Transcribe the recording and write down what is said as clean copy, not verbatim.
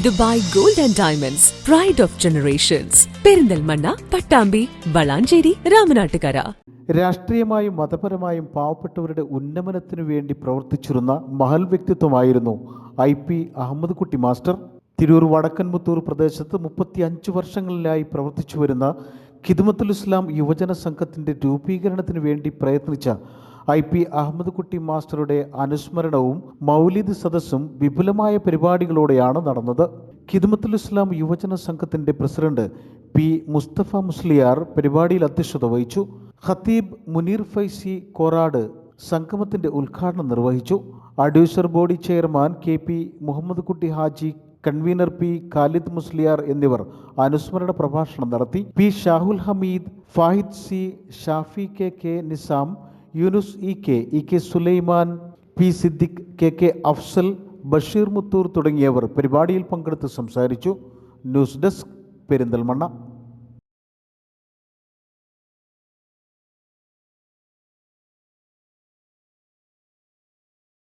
Dubai gold and diamonds, pride of generations, Perinthalmanna, Pattambi, Valanchery, Ramanattukara. രാഷ്ട്രീയമായും മതപരമായും പാവപ്പെട്ടവരുടെ ഉന്നമനത്തിനു വേണ്ടി പ്രവർത്തിച്ചിരുന്ന മഹൽ വ്യക്തിത്വമായിരുന്നു IP അഹമ്മദ് കുട്ടി മാസ്റ്റർ. തിരൂർ വടക്കൻമുത്തൂർ പ്രദേശത്ത് 35 വർഷങ്ങളിലായി പ്രവർത്തിച്ചു വരുന്ന ഖിദ്മത്തുൽ ഇസ്ലാം യുവജന സംഘത്തിൻ്റെ രൂപീകരണത്തിനു വേണ്ടി പ്രയത്നിച്ച IP അഹമ്മദ് കുട്ടി മാസ്റ്ററുടെ അനുസ്മരണവും മൗലിദ് സദസ്സും വിപുലമായ പരിപാടികളോടെയാണ് നടന്നത്. ഖിദ്മത്തുൽ ഇസ്ലാം യുവജന സംഘത്തിൻ്റെ പ്രസിഡന്റ് P. മുസ്തഫ മുസ്ലിയാർ പരിപാടിയിൽ അധ്യക്ഷത വഹിച്ചു. ഖത്തീബ് മുനീർ ഫൈസി കോറാട് സംഗമത്തിന്റെ ഉദ്ഘാടനം നിർവഹിച്ചു. Adviser body chairman KP Muhammad Kutty Haji, convener P. Khalid Musliyar എന്നിവർ അനുസ്മരണ പ്രഭാഷണം നടത്തി. P. Shahul Hameed, Fahid C, Shafi K. Nizam, Yunus EK Sulaiman, P. Siddique, KK Afsal, Basheer Muthoor തുടങ്ങിയവർ പരിപാടിയിൽ പങ്കെടുത്ത് സംസാരിച്ചു. News desk, Perinthalmanna.